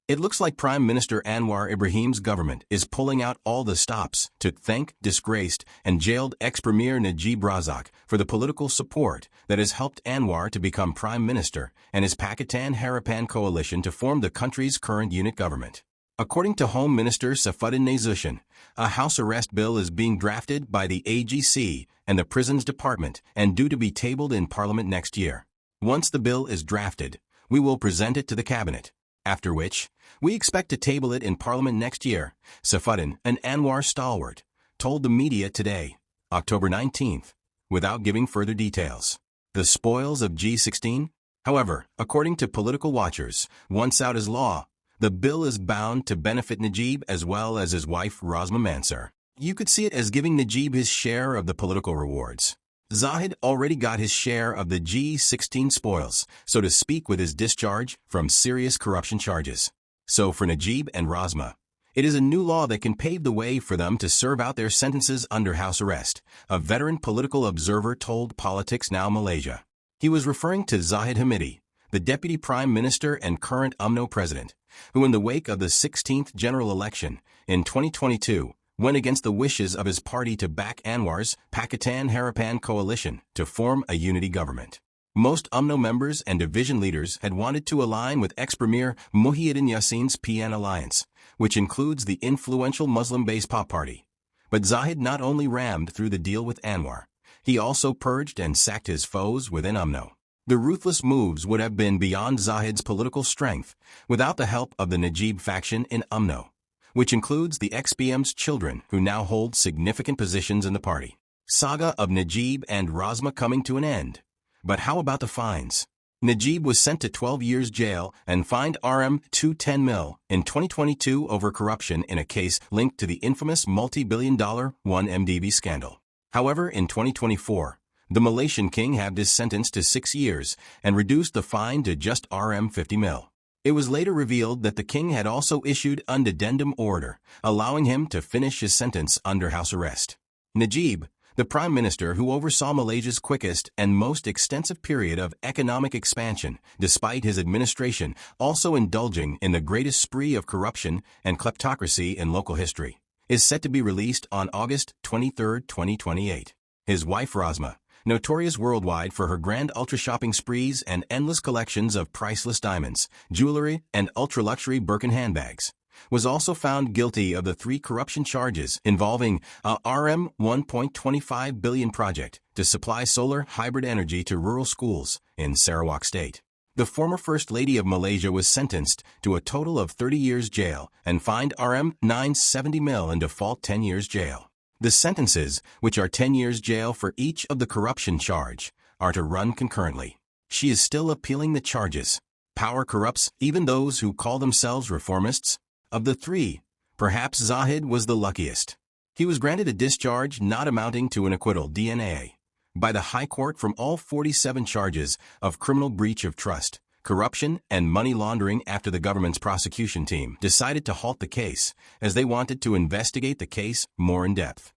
It looks like Prime Minister Anwar Ibrahim's government is pulling out all the stops to thank disgraced and jailed ex-premier Najib Rosmah for the political support that has helped Anwar to become Prime Minister and his Pakatan Harapan coalition to form the country's current unit government. According to Home Minister Saifuddin Nasution, a house arrest bill is being drafted by the AGC and the Prisons Department and due to be tabled in Parliament next year. Once the bill is drafted, we will present it to the Cabinet, after which, we expect to table it in Parliament next year, Saifuddin, an Anwar stalwart, told the media today, October 19th, without giving further details. The spoils of GE16? However, according to political watchers, once out as law, the bill is bound to benefit Najib as well as his wife Rosmah Mansur. You could see it as giving Najib his share of the political rewards. Zahid already got his share of the GE16 spoils, so to speak, with his discharge from serious corruption charges. So for Najib and Rosmah, it is a new law that can pave the way for them to serve out their sentences under house arrest, a veteran political observer told PoliticsNow Malaysia. He was referring to Zahid Hamidi, the Deputy Prime Minister and current UMNO President, who in the wake of the 16th general election in 2022 went against the wishes of his party to back Anwar's Pakatan Harapan coalition to form a unity government. Most UMNO members and division leaders had wanted to align with ex-Premier Muhyiddin Yassin's PN alliance, which includes the influential Muslim-based PAP party. But Zahid not only rammed through the deal with Anwar, he also purged and sacked his foes within UMNO. The ruthless moves would have been beyond Zahid's political strength without the help of the Najib faction in UMNO, which includes the ex-PM's children who now hold significant positions in the party. Saga of Najib and Rosmah coming to an end. But how about the fines? Najib was sent to 12 years jail and fined Rm 210 mil in 2022 over corruption in a case linked to the infamous multi-billion-dollar 1MDB scandal. However, in 2024, the Malaysian king halved his sentence to 6 years and reduced the fine to just Rm 50 mil. It was later revealed that the king had also issued an addendum order, allowing him to finish his sentence under house arrest. Najib, the prime minister who oversaw Malaysia's quickest and most extensive period of economic expansion, despite his administration also indulging in the greatest spree of corruption and kleptocracy in local history, is set to be released on August 23, 2028. His wife Rosmah, notorious worldwide for her grand ultra-shopping sprees and endless collections of priceless diamonds, jewelry, and ultra-luxury Birkin handbags, was also found guilty of the 3 corruption charges involving a Rm 1.25 billion project to supply solar hybrid energy to rural schools in Sarawak State. The former First Lady of Malaysia was sentenced to a total of 30 years jail and fined Rm 970 mil and default 10 years jail. The sentences, which are 10 years jail for each of the corruption charge, are to run concurrently. She is still appealing the charges. Power corrupts even those who call themselves reformists. Of the 3, perhaps Zahid was the luckiest. He was granted a discharge not amounting to an acquittal DNAA by the High Court from all 47 charges of criminal breach of trust, corruption, and money laundering after the government's prosecution team decided to halt the case as they wanted to investigate the case more in depth.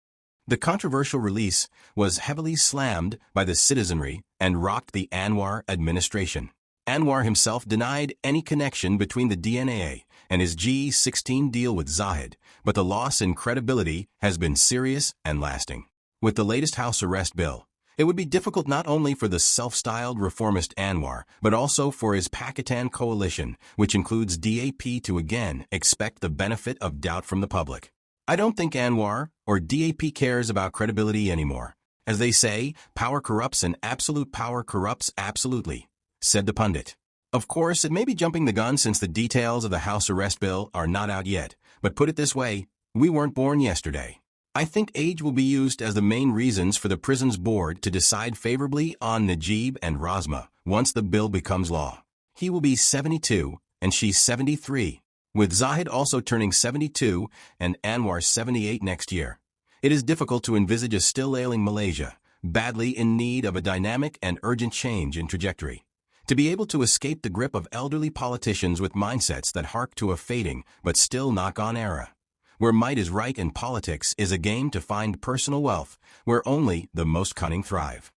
The controversial release was heavily slammed by the citizenry and rocked the Anwar administration. Anwar himself denied any connection between the DNAA and his GE16 deal with Zahid, but the loss in credibility has been serious and lasting. With the latest house arrest bill, it would be difficult not only for the self-styled reformist Anwar, but also for his Pakatan coalition, which includes DAP, to again expect the benefit of doubt from the public. I don't think Anwar or DAP cares about credibility anymore. As they say, power corrupts and absolute power corrupts absolutely, said the pundit. Of course, it may be jumping the gun since the details of the house arrest bill are not out yet, but put it this way, we weren't born yesterday. I think age will be used as the main reasons for the prisons board to decide favorably on Najib and Rosmah once the bill becomes law. He will be 72 and she's 73, with Zahid also turning 72 and Anwar 78 next year. It is difficult to envisage a still ailing Malaysia, badly in need of a dynamic and urgent change in trajectory. To be able to escape the grip of elderly politicians with mindsets that hark to a fading but still knock-on era, where might is right and politics is a game to find personal wealth, where only the most cunning thrive.